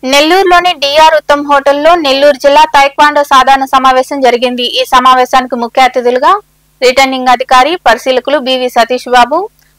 నెల్లూరులోని డిఆర్ ఉత్తమ్ హోటల్లో నెల్లూరు జిల్లా తైక్వాండో సాధారణ సమావేశం జరిగింది. ఈ సమావేశానికి ముఖ్య అతిథులుగా రిటర్నింగ్ అధికారి పరిశీలకులు బివి సతీష్ బాబు,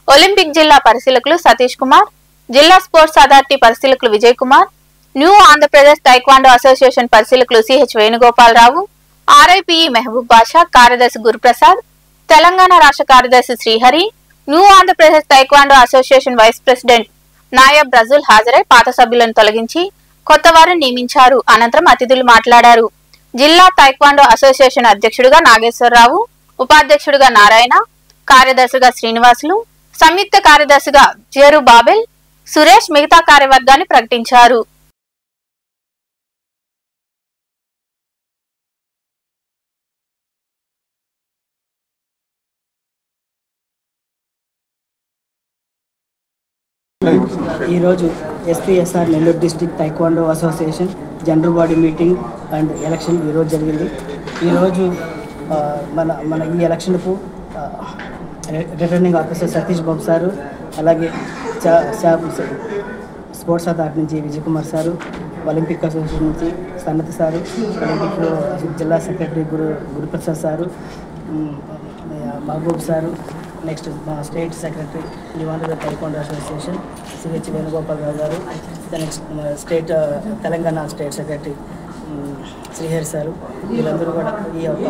ఒలింపిక్ జిల్లా పరిశీలకులు సతీష్ కుమార్, జిల్లా స్పోర్ట్స్ అథారిటీ పరిశీలకులు Vijay Kumar, new Andhra Pradesh taekwondo association పరిశీలకులు సిహెచ్ వేణుగోపాలరావు, ఆర్ఐపిఈ మెహబూబ్ బాషా, కార్యదర్శి గురుప్రసాద్, తెలంగాణ రాష్ట్ర కార్యదర్శి Srihari, new Andhra Pradesh taekwondo association vice president Nayab రజుల్ హాజరై పాత సభ్యులను తొలగించి కొత్త వారిని నియమించారు. అనంతరం అతిథులు మాట్లాడారు. జిల్లా తైక్వాండో అసోసియేషన్ అధ్యక్షుడిగా నాగేశ్వరరావు, ఉపాధ్యక్షుడిగా నారాయణ, కార్యదర్శిగా శ్రీనివాసులు, సంయుక్త కార్యదర్శిగా జేరు బాబెల్, సురేష్ మిగతా కార్యవర్గాన్ని ప్రకటించారు. ఈరోజు SPSR Nellore district taekwondo association general body meeting and election ఈరోజు జరిగింది. ఈరోజు మన ఈ ఎలక్షన్కు returning officer Satish Babu sir, అలాగే స్పోర్ట్స్ అథారిటీ నుంచి Vijay Kumar sir, Olympic association నుంచి సన్నతి సారు, ఒలింపిక్ జిల్లా secretary Guruprasad sir, Mahabub sir, next మా state secretary new Andhra Pradesh taekwondo association CH Venugopala Rao గారు, next state Telangana state secretary Srihari sir, వీళ్ళందరూ కూడా ఈ యొక్క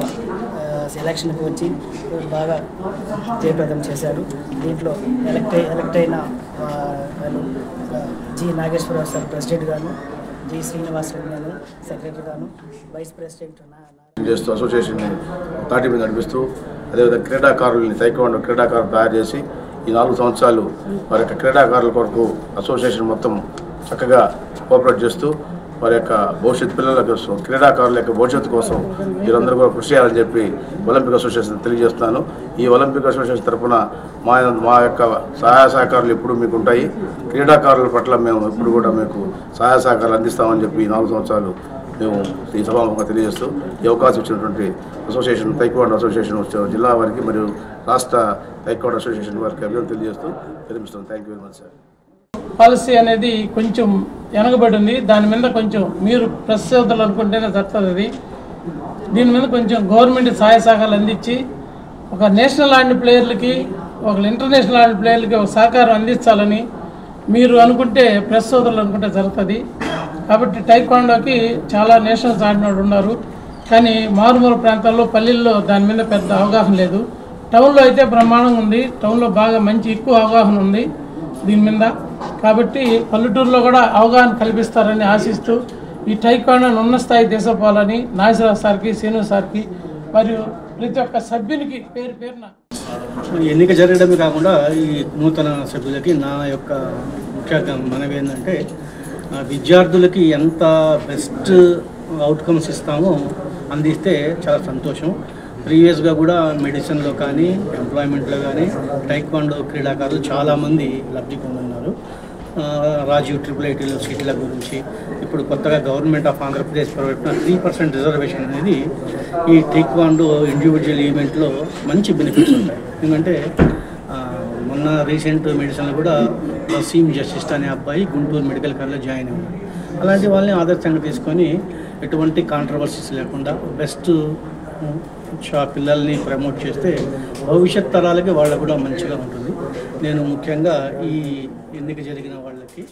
ఎలక్షన్కి వచ్చి బాగా జయప్రదం చేశారు. దీంట్లో ఎలక్ట్ అయిన జి నాగేశ్వరరావు సార్ ప్రెసిడెంట్ గాను, జి శ్రీనివాస్ రెడ్డి గాను సెక్రటరీ గాను, వైస్ ప్రెసిడెంట్ చేస్తూ అసోసియేషన్ని తాటి మీద నడిపిస్తూ అదేవిధంగా క్రీడాకారుల్ని తైక్వాండో క్రీడాకారులు తయారు చేసి ఈ 4 సంవత్సరాలు వారి యొక్క క్రీడాకారుల కొరకు అసోసియేషన్ మొత్తం చక్కగా కోఆపరేట్ చేస్తూ వారి యొక్క భవిష్యత్ పిల్లల కోసం క్రీడాకారుల యొక్క భవిష్యత్తు కోసం వీరందరూ కూడా కృషి చేయాలని చెప్పి ఒలింపిక్ అసోసియేషన్ తెలియజేస్తున్నాను. ఈ ఒలింపిక్ అసోసియేషన్ తరఫున మా యొక్క సహాయ సహకారాలు ఎప్పుడు మీకు ఉంటాయి. క్రీడాకారుల పట్ల మేము ఎప్పుడు కూడా మీకు సహాయ సహకారాలు అందిస్తామని చెప్పి 4 సంవత్సరాలు మేము ఈ సభాముఖంగా తెలియజేస్తూ ఈ అవకాశం ఇచ్చినటువంటి అసోసియేషన్ తైక్వాండో అసోసియేషన్ జిల్లా వారికి మరియు రాష్ట్ర తైక్వాండో అసోసియేషన్ వారికి అభివృద్ధి తెలియజేస్తూ విరమిస్తున్నాను. Thank you very much sir. Policy అనేది కొంచెం వెనకబడి ఉంది. దాని మీద కొంచెం మీరు ప్రెస్ సోదరులు అనుకుంటేనే సరిపోతుంది. దీని మీద కొంచెం గవర్నమెంట్ సహాయ సహకారాలు అందించి ఒక నేషనల్ ఆడిన ప్లేయర్లకి ఒక ఇంటర్నేషనల్ ఆడిన ప్లేయర్లకి ఒక సహకారం అందించాలని మీరు అనుకుంటే ప్రెస్ సోదరులు అనుకుంటే జరుగుతుంది. కాబట్టి టైక్వాండోకి చాలా నేషనల్స్ ఆడిన వాళ్ళు ఉన్నారు, కానీ మారుమూల ప్రాంతాల్లో పల్లెల్లో దాని మీద పెద్ద అవగాహన లేదు. టౌన్లో అయితే బ్రహ్మాండంగా ఉంది. టౌన్లో బాగా ఎక్కువ అవగాహన ఉంది దీని మీద. కాబట్టి పల్లెటూరులో కూడా అవగాహన కల్పిస్తారని ఆశిస్తూ ఈ టైక్వాండోని ఉన్న స్థాయి తీసుకుపోవాలని నాగేశ్వరరావు సార్కి, శ్రీను సార్కి మరియు ప్రతి ఒక్క సభ్యునికి పేరున ఎన్నిక జరగడమే కాకుండా ఈ నూతన సభ్యులకి నా యొక్క ముఖ్య మనవి ఏంటంటే విద్యార్థులకి ఎంత బెస్ట్ అవుట్కమ్స్ ఇస్తామో అందిస్తే చాలా సంతోషం. ప్రీవియస్గా కూడా మెడిసిన్లో కానీ ఎంప్లాయ్మెంట్లో కానీ టైక్వాండో క్రీడాకారులు చాలామంది లబ్ధి పొందుతున్నారు. రాజీవ్ IIIT సీట్ల గురించి ఇప్పుడు కొత్తగా గవర్నమెంట్ ఆఫ్ ఆంధ్రప్రదేశ్ ప్రవేశపెట్టిన 3% రిజర్వేషన్ అనేది ఈ టైక్వాండో ఇండివిజువల్ ఈవెంట్లో మంచి బెనిఫిట్స్ ఉంటాయి. ఎందుకంటే మొన్న రీసెంట్ మెడిసిన్లో కూడా వసీం జస్టిస్ట్ అనే అబ్బాయి గుంటూరు మెడికల్ కాలేజ్లో జాయిన్ అయ్యారు. అలాంటి వాళ్ళని ఆదర్శంగా తీసుకొని ఎటువంటి కాంట్రవర్సీస్ లేకుండా బెస్ట్ పిల్లల్ని ప్రమోట్ చేస్తే భవిష్యత్ తరాలకి వాళ్ళకు కూడా మంచిగా ఉంటుంది. నేను ముఖ్యంగా ఈ ఎన్నిక జరిగిన వాళ్ళకి